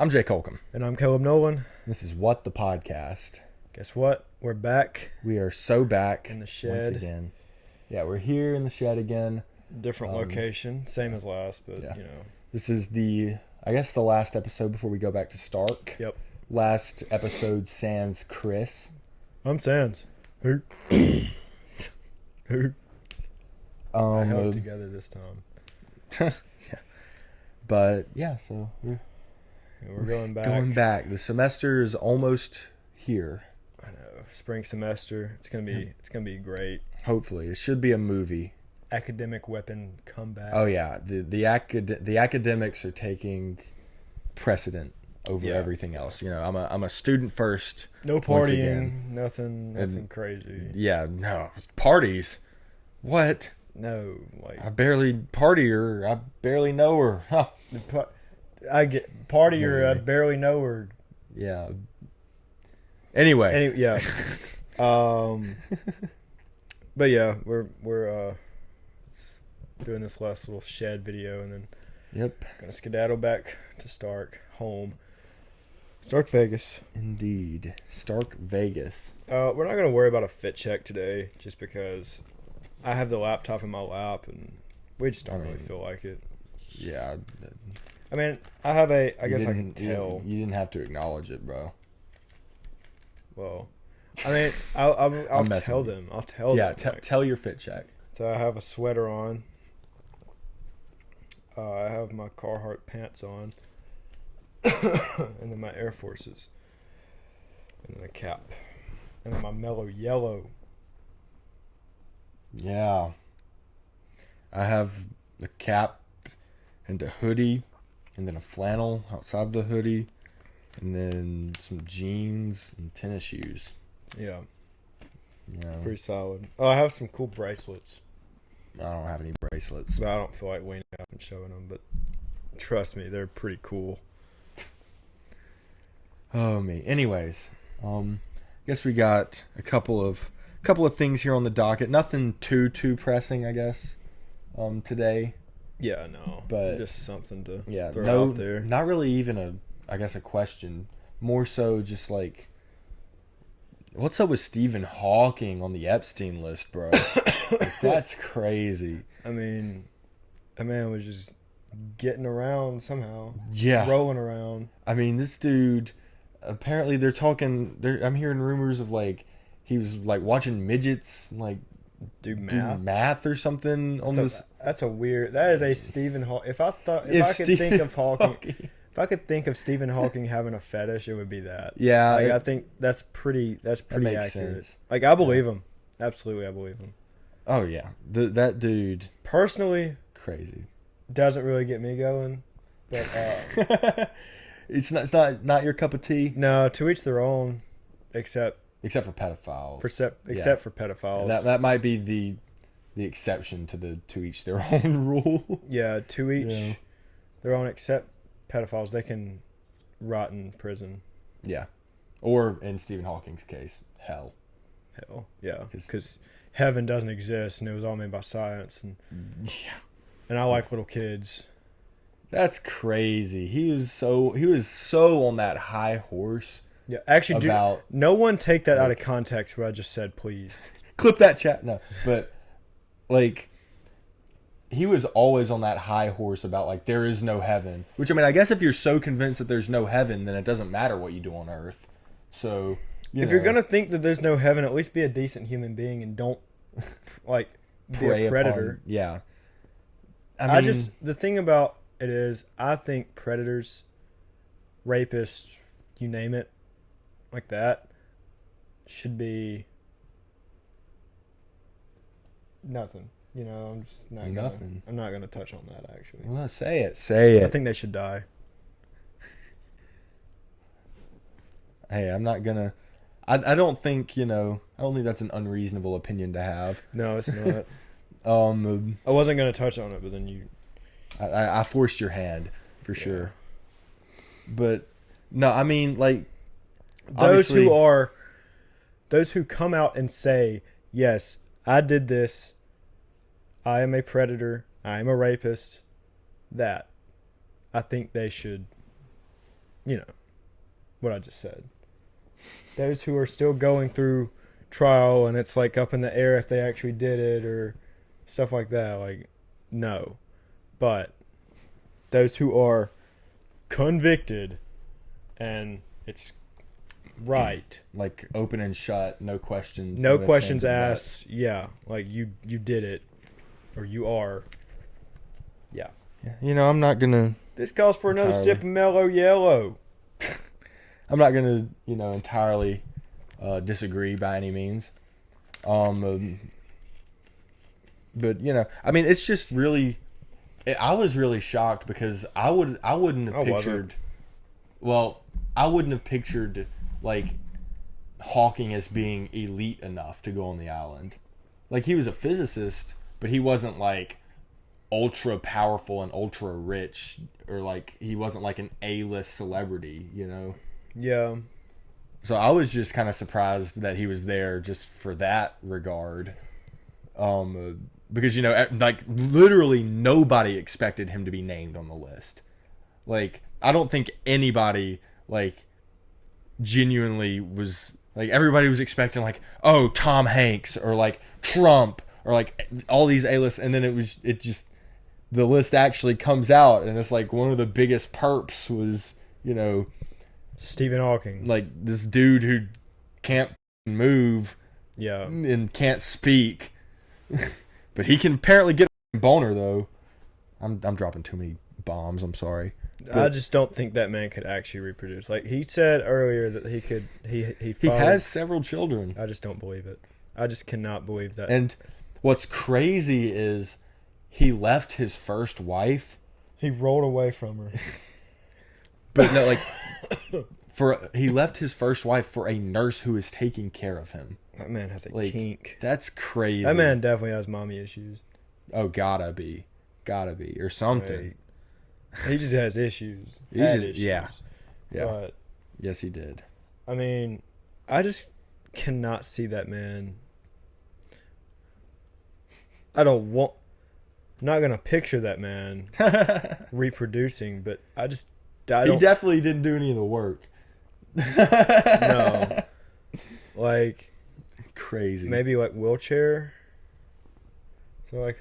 I'm Jake Holcomb. And I'm Caleb Nolan. This is What the Podcast. Guess what? We're back We are so back in the once shed. again. Yeah, we're here in the shed again. Different location. Same as last, but yeah. This is the last episode before we go back to Stark. Yep. Last episode, sans Chris. I'm Sans. Who? Who? I held it together this time. Yeah. But, yeah, so we're going back. Going back. The semester is almost here. I know. Spring semester. It's gonna be great. Hopefully. It should be a movie. Academic weapon comeback. Oh, yeah. The academics are taking precedent over everything else. You know, I'm a student first. No partying, nothing crazy. Yeah, no parties. What? No, like I barely party her. I barely know her. Huh. I get partier. I barely know her. Yeah. Anyway, yeah. But yeah, we're doing this last little shed video, and then gonna skedaddle back to Stark Vegas. Indeed, Stark Vegas. We're not gonna worry about a fit check today, just because I have the laptop in my lap, and we just don't really feel like it. Yeah. I mean, I have I guess I can tell. You didn't have to acknowledge it, bro. Well, I mean, I'll tell them. I'll tell them. Yeah, tell your fit check. So I have a sweater on. I have my Carhartt pants on. And then my Air Forces. And then a cap. And then my mellow yellow. Yeah. I have the cap and a hoodie. And then a flannel outside the hoodie. And then some jeans and tennis shoes. Yeah. Yeah. Pretty solid. Oh, I have some cool bracelets. I don't have any bracelets. But I don't feel like leaning up and showing them. But trust me, they're pretty cool. Oh, me. Anyways, guess we got a couple of things here on the docket. Nothing too pressing, I guess, today. Yeah, no. But just something to throw out there. Not really even a question. More so just like, what's up with Stephen Hawking on the Epstein list, bro? Like, that's crazy. I mean, that man was just getting around somehow. Yeah. Rolling around. I mean, this dude, apparently I'm hearing rumors of like, he was like watching midgets, like, do math or something on this. That is a Stephen Hawking. If I could think of Hawking, if I could think of Stephen Hawking having a fetish, it would be that. Yeah, I think that's pretty makes accurate. sense. Like, I believe him. Absolutely, I believe him. Oh yeah, that dude. Personally, crazy. Doesn't really get me going, but it's not your cup of tea. No, to each their own, except for pedophiles. Except for pedophiles. That might be the exception to the to each their own rule. Yeah, to each their own. Except pedophiles, they can rot in prison. Yeah, or in Stephen Hawking's case, hell. Yeah, because heaven doesn't exist, and it was all made by science. And I like little kids. That's crazy. He was so on that high horse. Yeah, actually, no one take that out of context. What I just said, please. Clip that chat. No, but like, he was always on that high horse about like there is no heaven. Which, I mean, I guess if you're so convinced that there's no heaven, then it doesn't matter what you do on earth. So if you're gonna think that there's no heaven, at least be a decent human being and don't like be a predator. Yeah. The thing about it is, I think predators, rapists, you name it, like that, should be nothing. You know, I'm just not nothing. I'm not gonna touch on that actually. Well, say it. I think they should die. Hey, I'm not gonna. I don't think I don't think that's an unreasonable opinion to have. No, it's not. I wasn't gonna touch on it, but then you. I forced your hand for sure. But no, I mean, like, those who come out and say, yes, I did this, I am a predator, I am a rapist, that I think they should you know, what I just said. Those who are still going through trial and it's like up in the air if they actually did it or stuff like that, like, no. But those who are convicted and it's right, like open and shut, no questions, no ifs, questions ands, asked, yeah, like you did it or you are, yeah. You know, I'm not gonna This calls for another entirely sip of Mellow Yellow. I'm not gonna, you know, entirely disagree by any means. But you know, I mean, it's just really. I was really shocked because I wouldn't have pictured. Well, I wouldn't have pictured like Hawking as being elite enough to go on the island. Like, he was a physicist, but he wasn't like ultra powerful and ultra rich, or like he wasn't like an A-list celebrity, you know. Yeah. So I was just kind of surprised that he was there just for that regard. Because, you know, like, literally nobody expected him to be named on the list. Like, I don't think anybody, like, genuinely was, like, everybody was expecting, like, oh, Tom Hanks, or, like, Trump, or, like, all these A-lists, and then the list actually comes out, and it's, like, one of the biggest perps was, you know, Stephen Hawking. like, this dude who can't move, Yeah. and can't speak. But he can apparently get a boner, though. I'm dropping too many bombs. I'm sorry. I just don't think that man could actually reproduce. Like he said earlier that he could. He has several children. I just don't believe it. I just cannot believe that. And what's crazy is he left his first wife. He rolled away from her. But no, like he left his first wife for a nurse who is taking care of him. That man has a Like, kink. That's crazy. That man definitely has mommy issues. Oh, gotta be, or something. Like, he just has issues. Yeah. But Yes, he did. I mean, I just cannot see that man. I'm not gonna picture that man reproducing, but I don't. He definitely didn't do any of the work. No. Like, crazy. maybe like wheelchair. So like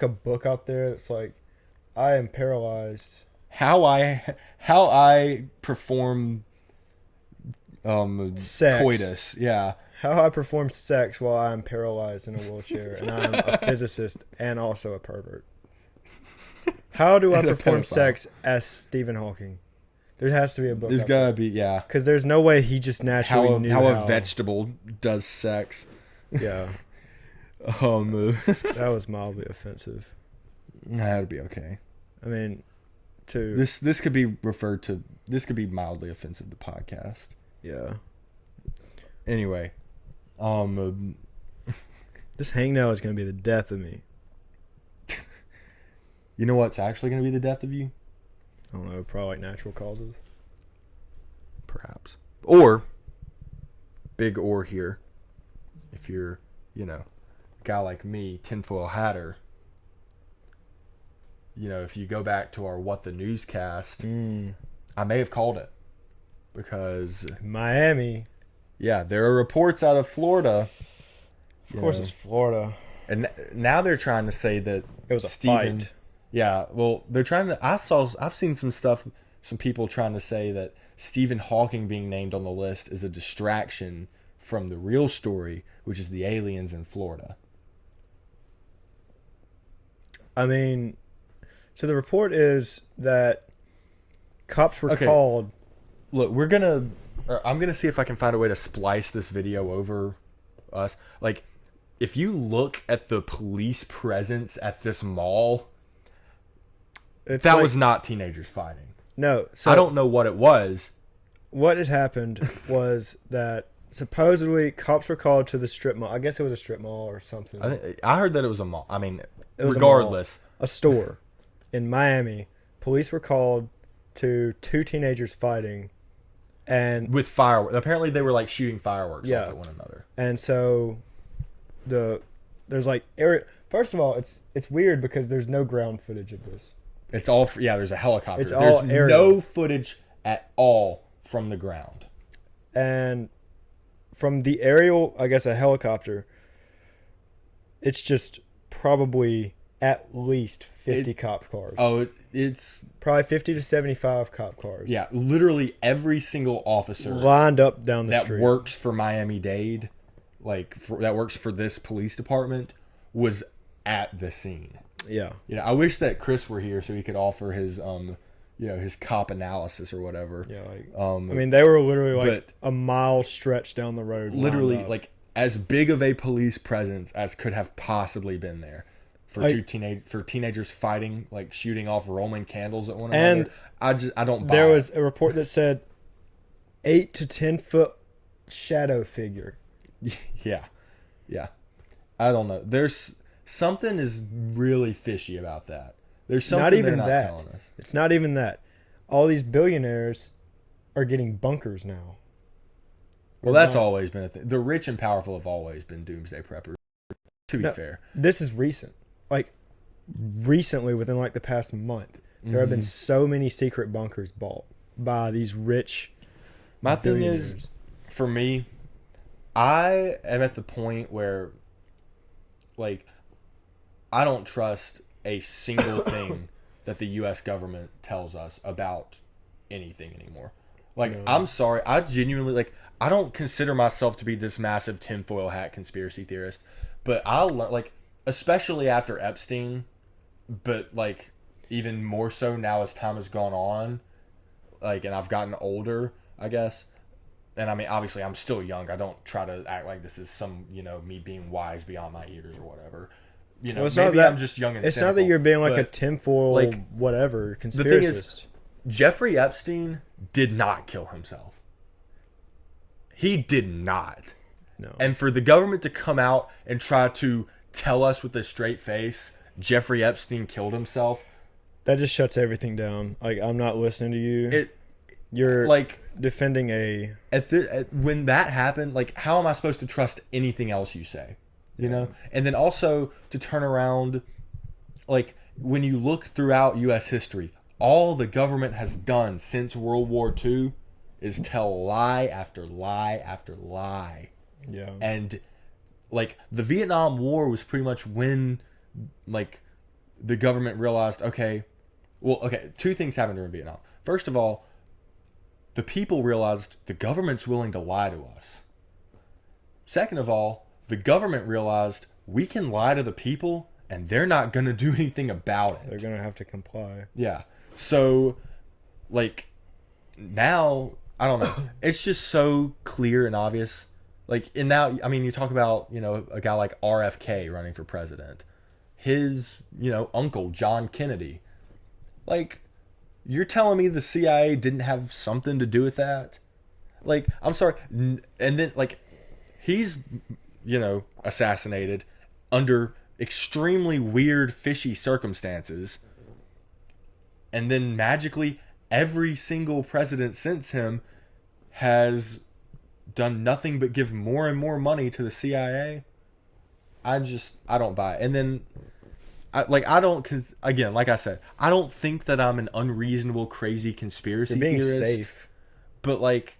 a book out there that's like, I am paralyzed. How I perform Sex. coitus. Yeah. How I perform sex while I'm paralyzed in a wheelchair, and I'm a physicist and also a pervert. How do I And a perform pedophile. sex as Stephen Hawking? There has to be a book. There's gotta be, yeah. Because there's no way he just naturally knew How a vegetable does sex. Yeah, that was mildly offensive. That'd be okay. I mean, This could be referred to. This could be mildly offensive. The podcast. yeah. Anyway, This hangnail is gonna be the death of me. you know what's actually gonna be the death of you? I don't know, probably like natural causes. Perhaps. Or, big or here, if you're, you know, a guy like me, tinfoil hatter, you know, if you go back to our What the Newscast, I may have called it. Because, Miami. yeah, there are reports out of Florida. Of course, it's Florida. And now they're trying to say that It was a fight. Yeah, well, they're trying to. I've seen some stuff, some people trying to say that Stephen Hawking being named on the list is a distraction from the real story, which is the aliens in Florida. I mean, so the report is that cops were Okay. called. Look, I'm gonna see if I can find a way to splice this video over us. Like, if you look at the police presence at this mall, It's that like- was not teenagers fighting. No. So I don't know what it was. what had happened was that supposedly cops were called to the strip mall. I guess it was a strip mall or something. I heard that it was a mall. I mean, It was a mall. regardless. A store in Miami. Police were called to two teenagers fighting, and With fireworks. Apparently, they were like shooting fireworks Yeah. off at one another. so there's like area. First of all, it's weird because there's no ground footage of this. It's all yeah. There's a helicopter. It's all There's aerial. no footage at all from the ground. And from the aerial, I guess a helicopter, it's just probably at least 50 cop cars. Oh, it's Probably 50 to 75 cop cars. yeah. Literally every single officer Lined up down the that street. works for Miami-Dade, that works for this police department, was at the scene. Yeah. I wish that Chris were here so he could offer his his cop analysis or whatever. Yeah. Like, I I mean, they were literally like but- a mile stretch down the road. literally lined up. like as big of a police presence as could have possibly been there for teenagers fighting, like shooting off Roman candles at one another. And I don't buy there it. was a report that said 8 to 10 foot shadow figure. Yeah. I don't know. There's something is really fishy about that. There's something Not even they're not that. telling us. It's not even that. All these billionaires are getting bunkers now. Well, that's always been a thing. The rich and powerful have always been doomsday preppers. To be fair, This is recent. Like recently, within like the past month, there have been so many secret bunkers bought by these rich. my thing billionaires. is, for me, I am at the point where, like, I don't trust a single thing that the U.S. government tells us about anything anymore. Like, No. I'm sorry, I genuinely like. I don't consider myself to be this massive tinfoil hat conspiracy theorist, but like, especially after Epstein, but like even more so now as time has gone on, like, and I've gotten older, I guess. And I mean, obviously, I'm still young. I don't try to act like this is some, me being wise beyond my years or whatever. Well, it's not maybe that- I'm just young and It's cynical, not that you're being like a but tinfoil, like, whatever thing is- conspiracist. Jeffrey Epstein did not kill himself. He did not. No. And for the government to come out and try to tell us with a straight face, Jeffrey Epstein killed himself, That just shuts everything down. Like, I'm not listening to you. You're like, defending a. when that happened, like, how am I supposed to trust anything else you say? You know? And then also to turn around, like, when you look throughout U.S. history, all the government has done since World War II is tell lie after lie after lie. Yeah. And, like, the Vietnam War was pretty much when, like, the government realized, okay, two things happened during Vietnam. First of all, the people realized the government's willing to lie to us. Second of all, the government realized we can lie to the people and they're not going to do anything about it. They're going to have to comply. Yeah. So, like, now, I don't know. It's just so clear and obvious. Like, and now, I mean, you talk about, a guy like RFK running for president. His, uncle, John Kennedy. Like, you're telling me the CIA didn't have something to do with that? Like, I'm sorry. And then, like, he's, assassinated under extremely weird, fishy circumstances. And then magically, every single president since him has done nothing but give more and more money to the CIA. I don't buy it. And then, because, again, like I said, I don't think that I'm an unreasonable, crazy conspiracy You're being theorist. safe. But, like,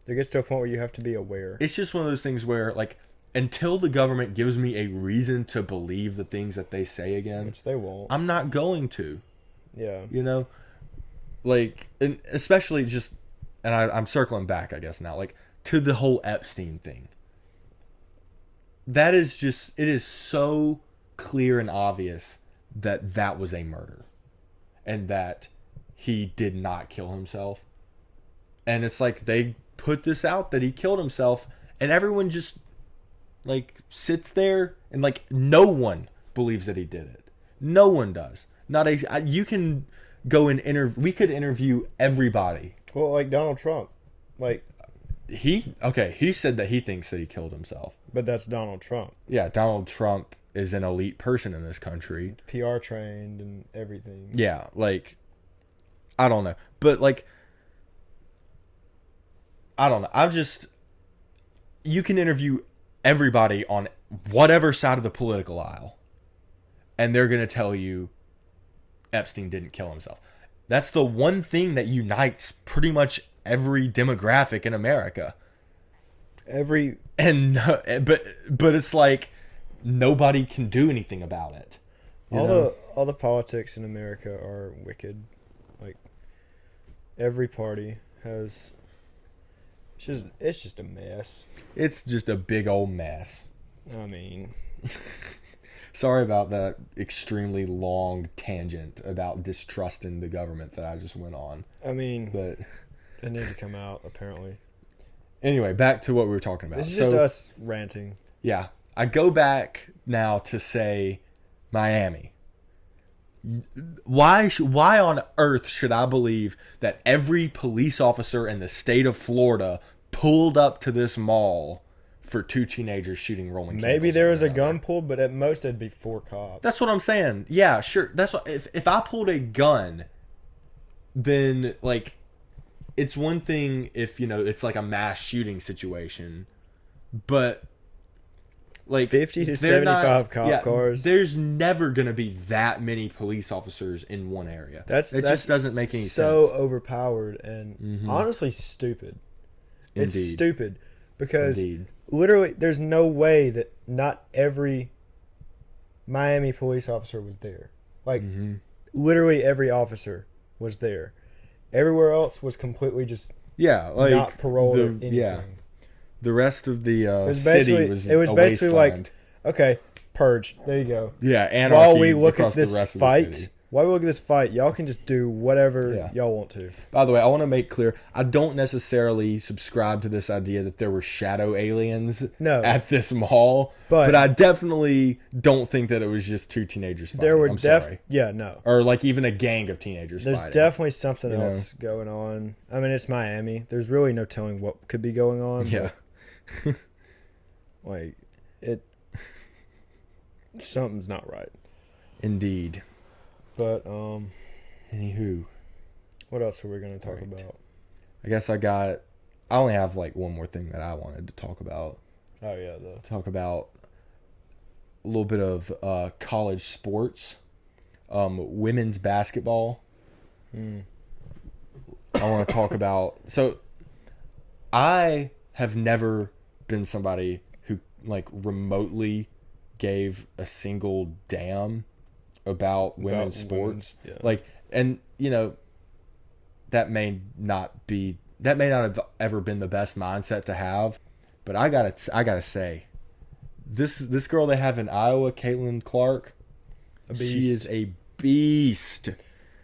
There gets to a point where you have to be aware. it's just one of those things where, like, until the government gives me a reason to believe the things that they say again, Which they won't. I'm not going to. Yeah. Like, and especially just, and I'm circling back, I guess now, like, to the whole Epstein thing. That is just, it is so clear and obvious that that was a murder and that he did not kill himself. And it's like they put this out that he killed himself and everyone just, like, sits there and, like, no one believes that he did it. No one does. You can go and we could interview everybody. Well, like Donald Trump. Like, He said that he thinks that he killed himself. but that's Donald Trump. Yeah, Donald Trump is an elite person in this country. PR trained and everything. Yeah, like, I don't know. But, like, I don't know. You can interview everybody on whatever side of the political aisle, and they're going to tell you Epstein didn't kill himself. That's the one thing that unites pretty much every demographic in America. And but it's like nobody can do anything about it. All the politics in America are wicked. Like every party has. It's just a mess. It's just a big old mess. I mean, sorry about that extremely long tangent about distrusting the government that I just went on. I mean, But it needs to come out apparently. anyway, back to what we were talking about. This is just us ranting. Yeah, I go back now to say Miami. Why on earth should I believe that every police officer in the state of Florida pulled up to this mall for two teenagers shooting Roman candles? Maybe there was on a one gun another? pulled, but at most it'd be 4 cops. That's what I'm saying. Yeah, sure. That's what, if I pulled a gun, then like it's one thing if it's like a mass shooting situation, but like 50 to they're 75 cop cars. There's never gonna be that many police officers in one area. It just doesn't make any so sense. overpowered and honestly stupid. It's Indeed. stupid because Indeed. literally there's no way that not every Miami police officer was there. Like literally every officer was there. Everywhere else was completely just Yeah, like not paroled or anything. Yeah, the rest of the was city basically- was it was a basically like- wasteland. Okay, purge. There you go. Yeah, anarchy While we look at across this the rest of fight, the city. y'all can just do whatever Yeah. y'all want to. By the way, I want to make clear, I don't necessarily subscribe to this idea that there were shadow aliens No. at this mall, But- but I definitely don't think that it was just two teenagers fighting. There were I'm sorry. yeah, no. Or like even a gang of teenagers There's fighting. definitely something You know? else going on. I mean, it's Miami. There's really no telling what could be going on. Yeah. but, like it something's not right. Indeed. But Anywho, what else are we going to talk Right. about? I guess I only have like one more thing that I wanted to talk about. Oh yeah, Talk about a little bit of college sports, women's basketball. I want to talk about. So, I have never been somebody who like remotely gave a single damn about women's sports. yeah. Like, and that may not have ever been the best mindset to have, but I gotta say, this girl they have in Iowa, Caitlin Clark, she is a beast.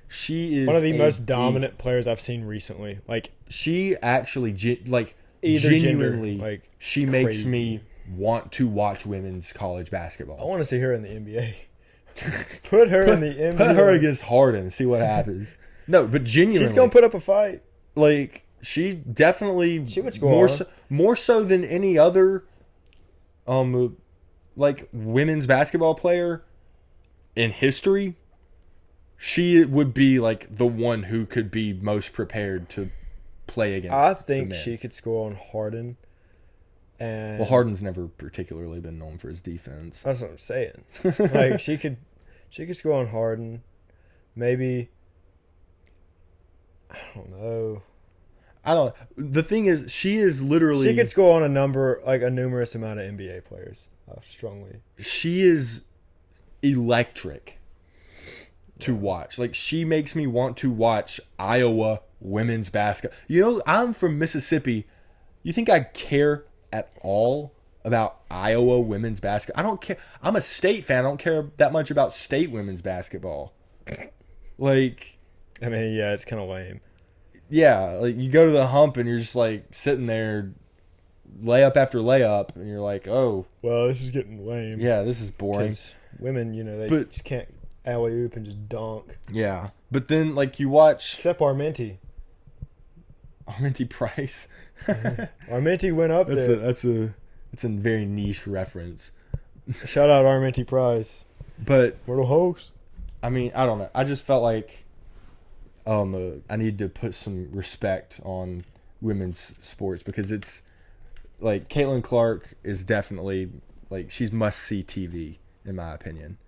She is one of the a most dominant beast. players I've seen recently. Like She actually either gender, genuinely, like she makes crazy. me want to watch women's college basketball. I want to see her in the NBA. Put her in the NBA. Put her against Harden and see what happens. No, but genuinely, She's gonna put up a fight. like she definitely She would score. more so than any other like women's basketball player in history. She would be like the one who could be most prepared to play against. I the think men. she could score on Harden. And Well, Harden's never particularly been known for his defense. that's what I'm saying. Like she could score on Harden. Maybe I don't know. The thing is, she is literally. She could score on a numerous amount of NBA players. Strongly. She is electric to watch. Like, she makes me want to watch Iowa women's basketball. I'm from Mississippi. You think I care at all about Iowa women's basketball? I don't care. I'm a state fan. I don't care that much about state women's basketball. Like, I mean, yeah, it's kind of lame. yeah, like you go to the hump and you're just like sitting there, layup after layup, and you're like, oh, Well, this is getting lame. yeah, this is boring. 'Cause women, they But- just can't alley oop and just dunk. Yeah, but then like you watch Except Armenti. Arminty Price. Armenti went up there. That's a very niche reference. Shout out Armenti Price. But Myrtle Hoax. I mean, I don't know. I just felt like I need to put some respect on women's sports because it's like Caitlin Clark is definitely like she's must see TV in my opinion.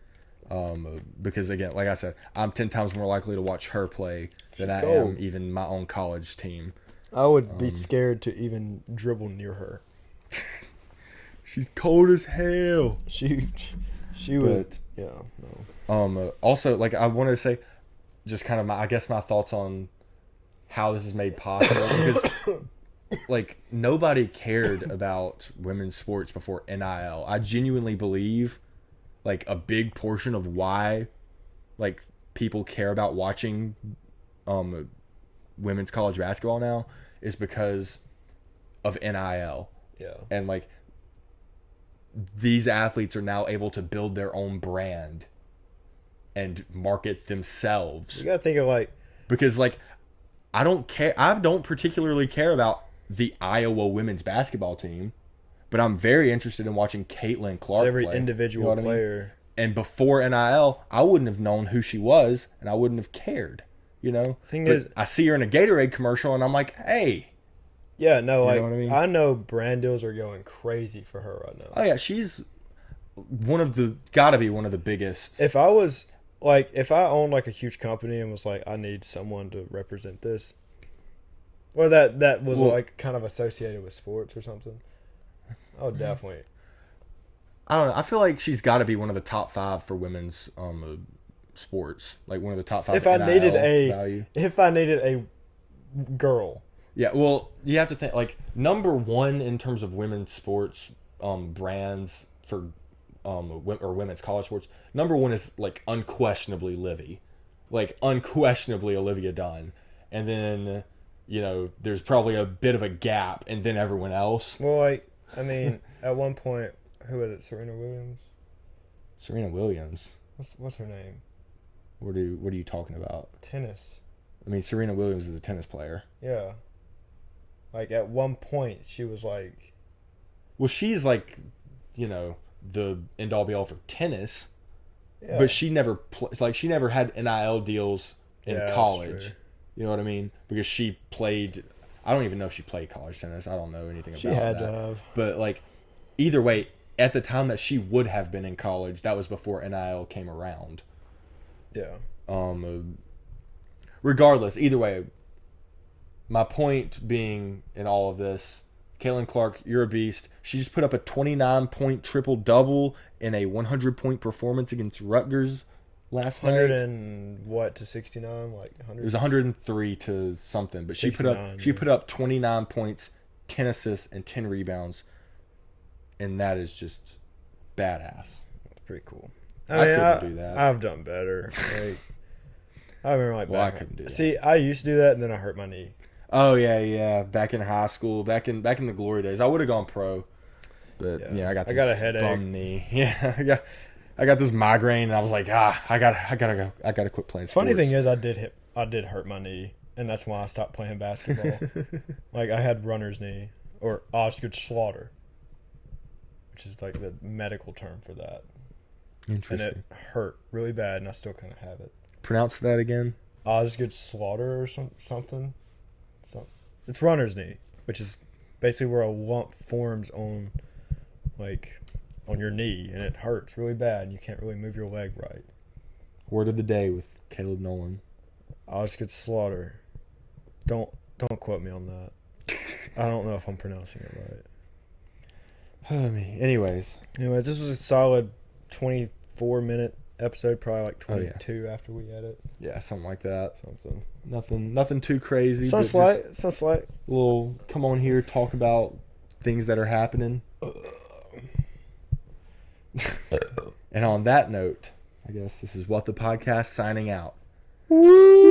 Because again, like I said, I'm 10 times more likely to watch her play than She's I cold. am even my own college team. I would be scared to even dribble near her. She's cold as hell. She would. But Yeah. No. also, like, I wanted to say, just kind of my thoughts on how this is made possible, because like nobody cared about women's sports before NIL. I genuinely believe like a big portion of why like people care about watching women's college basketball now is because of NIL. Yeah. And like these athletes are now able to build their own brand and market themselves. You gotta think of like, Because like I don't particularly care about the Iowa women's basketball team, but I'm very interested in watching Caitlin Clark it's every play. individual You know what I mean? player. And before NIL, I wouldn't have known who she was, and I wouldn't have cared. You know, Thing but is- I see her in a Gatorade commercial, and I'm like, hey, Yeah, no, You like know what I mean? I know brand deals are going crazy for her right now. oh yeah, she's gotta be one of the biggest. If I was like, if I owned like a huge company and was like, I need someone to represent this, or that was Well- like kind of associated with sports or something, I would definitely. I don't know. I feel like she's got to be one of the top 5 for women's sports, like one of the top 5. If I NIL needed value. if I needed a girl, Yeah, well, you have to think like number 1 in terms of women's sports brands for or women's college sports. Number 1 is like unquestionably Livy, like unquestionably Olivia Dunn, and then you know there's probably a bit of a gap, and then everyone else. well, like I mean, at one point, who was it? Serena Williams. Serena Williams. What's her name? What are you talking about? Tennis. I mean, Serena Williams is a tennis player. Yeah. Like at one point, she was like, Well, she's like, you know, the end all be all for tennis, yeah. but she never she never had NIL deals in Yeah, that's college. true. You know what I mean? Because she played. I don't even know if she played college tennis. I don't know anything about She had that. to have. But like, either way, at the time that she would have been in college, that was before NIL came around. Yeah. Regardless, either way, my point being in all of this, Caitlin Clark, you're a beast. She just put up a 29-point triple-double in a 100-point performance against Rutgers last 100 night. and what to 69? Like 100. It was 103 to something, but she put 69, yeah. put up 29 points, 10 assists, and 10 rebounds, and that is just badass. That's pretty cool. I couldn't do that. I've done better. Like, I remember like Well, I back. couldn't do that. See, I used to do that, and then I hurt my knee. Oh yeah. Back in high school, back in the glory days, I would have gone pro, but Yeah. I got I this got a headache. bum knee. Yeah, I got this migraine, and I was like, I gotta quit playing. Funny sports. thing is, I did hurt my knee, and that's why I stopped playing basketball. Like I had runner's knee or Osgood Schlatter, which is like the medical term for that, and Interesting. it hurt really bad, and I still kind of have it. Pronounce that again. Osgood Slaughter or something. It's runner's knee, which is basically where a lump forms on your knee, and it hurts really bad, and you can't really move your leg right. Word of the day with Caleb Nolan. Osgood Slaughter. Don't quote me on that. I don't know if I'm pronouncing it right. Anyways, Anyways, this was a solid 24-minute episode, probably like Oh, yeah. 22 after we edit yeah, something like that. something. Nothing too crazy. Sounds but slight. just Sounds slight. a little come on here, talk about things that are happening. And on that note, I guess this is What the Podcast signing out. Woo!